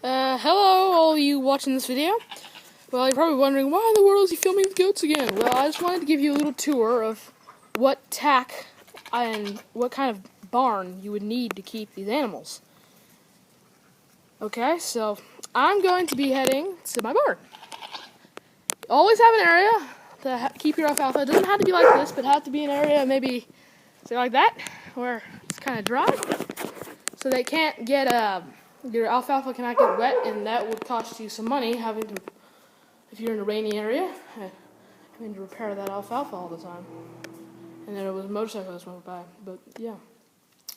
Hello, all you watching this video. Well, you're probably wondering, why in the world is he filming with goats again? Well, I just wanted to give you a little tour of what tack and what kind of barn you would need to keep these animals. Okay, so I'm going to be heading to my barn. Always have an area to keep your alfalfa. It doesn't have to be like this, but it has to be an area maybe, say like that, where it's kind of dry, so they can't get your alfalfa cannot get wet, and that would cost you some money if you're in a rainy area, having to repair that alfalfa all the time. And then it was a motorcycle that went by, but yeah.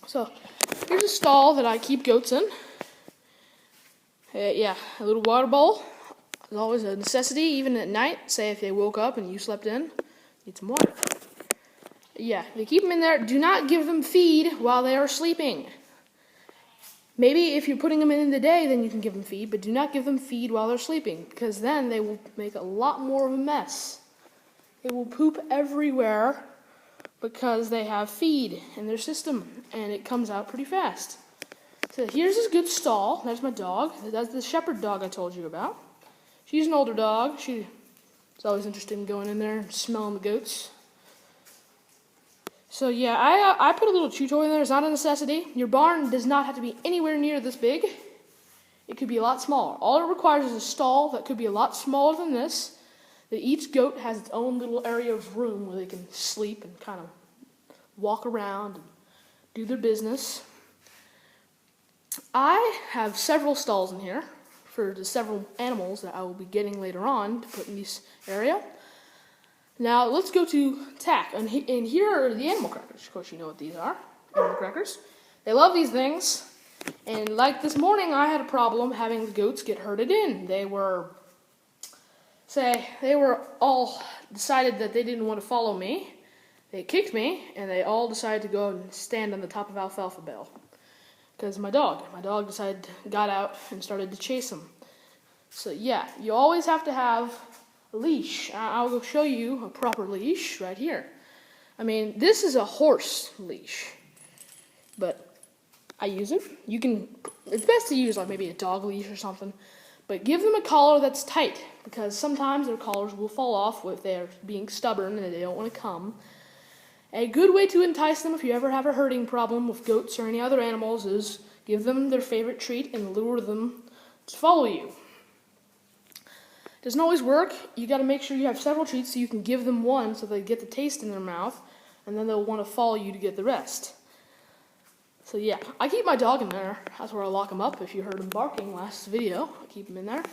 So here's a stall that I keep goats in. Yeah, a little water bowl is always a necessity, even at night. Say if they woke up and you slept in, need some water. Yeah, they keep them in there. Do not give them feed while they are sleeping. Maybe if you're putting them in the day, then you can give them feed, but do not give them feed while they're sleeping, because then they will make a lot more of a mess. They will poop everywhere because they have feed in their system, and it comes out pretty fast. So here's this good stall. There's my dog. That's the shepherd dog I told you about. She's an older dog. She's always interested in going in there and smelling the goats. So yeah, I put a little chew toy in there. It's not a necessity. Your barn does not have to be anywhere near this big. It could be a lot smaller. All it requires is a stall that could be a lot smaller than this. That each goat has its own little area of room where they can sleep and kind of walk around and do their business. I have several stalls in here for the several animals that I will be getting later on to put in this area. Now, let's go to tack, and here are the animal crackers. Of course, you know what these are, animal crackers. They love these things, and like this morning, I had a problem having the goats get herded in. They were all decided that they didn't want to follow me. They kicked me, and they all decided to go and stand on the top of alfalfa bale. Because my dog got out and started to chase them. So yeah, you always have to have a leash. I'll show you a proper leash right here. I mean, this is a horse leash, but I use it. It's best to use like maybe a dog leash or something, but give them a collar that's tight, because sometimes their collars will fall off if they're being stubborn and they don't want to come. A good way to entice them if you ever have a herding problem with goats or any other animals is give them their favorite treat and lure them to follow you. Doesn't always work. You got to make sure you have several treats so you can give them one so they get the taste in their mouth, and then they'll want to follow you to get the rest. So yeah, I keep my dog in there. That's where I lock him up. If you heard him barking last video, I keep him in there.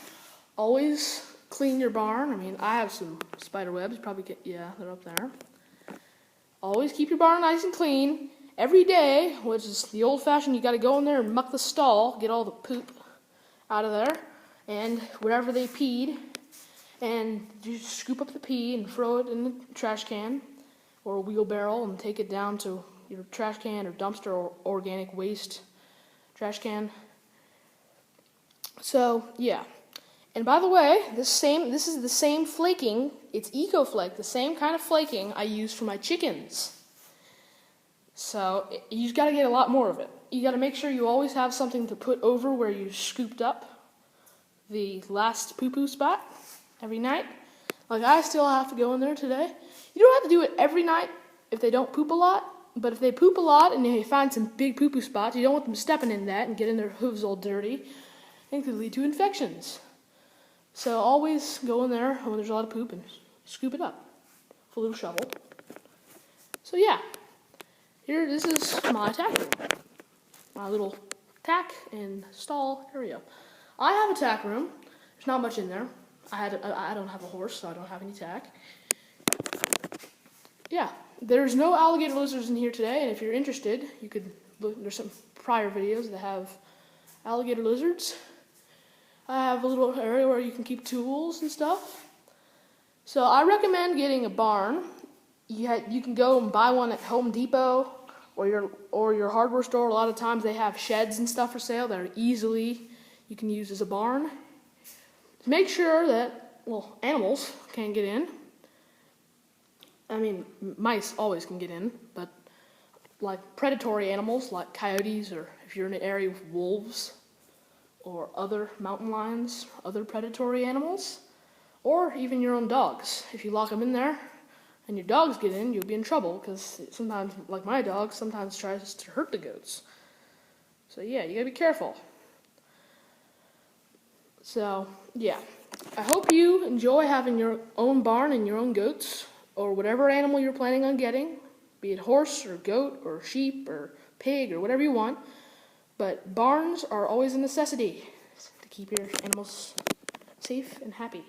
Always clean your barn. I mean, I have some spider webs. Yeah, they're up there. Always keep your barn nice and clean. Every day, which is the old-fashioned, you got to go in there and muck the stall, get all the poop out of there, and wherever they peed, and you scoop up the pee and throw it in the trash can or a wheelbarrow and take it down to your trash can or dumpster or organic waste trash can. So yeah, and by the way, this is the same flaking. It's EcoFlake, the same kind of flaking I use for my chickens. So you've got to get a lot more of it. You got to make sure you always have something to put over where you scooped up the last poo-poo spot every night. Like I still have to go in there today. You don't have to do it every night if they don't poop a lot, but if they poop a lot and they find some big poo-poo spots, you don't want them stepping in that and getting their hooves all dirty. It could lead to infections. So always go in there when there's a lot of poop and scoop it up with a little shovel. So yeah, this is my tack room, my little tack and stall area. I have a tack room. There's not much in there. I don't have a horse, so I don't have any tack. Yeah, there's no alligator lizards in here today, and if you're interested, you could look. There's some prior videos that have alligator lizards. I have a little area where you can keep tools and stuff. So I recommend getting a barn. You can go and buy one at Home Depot or your hardware store. A lot of times they have sheds and stuff for sale that are easily you can use as a barn. Make sure that, animals can't get in. I mean, mice always can get in, but like predatory animals like coyotes, or if you're in an area with wolves or other mountain lions, other predatory animals, or even your own dogs. If you lock them in there and your dogs get in, you'll be in trouble because sometimes, like my dog, sometimes tries to hurt the goats. So yeah, you gotta be careful. So yeah, I hope you enjoy having your own barn and your own goats, or whatever animal you're planning on getting, be it horse or goat or sheep or pig or whatever you want. But barns are always a necessity to keep your animals safe and happy.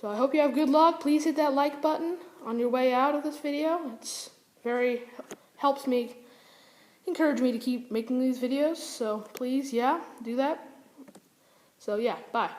So I hope you have good luck. Please hit that like button on your way out of this video. It's helps me, encourage me to keep making these videos. So please, yeah, do that. So yeah, bye.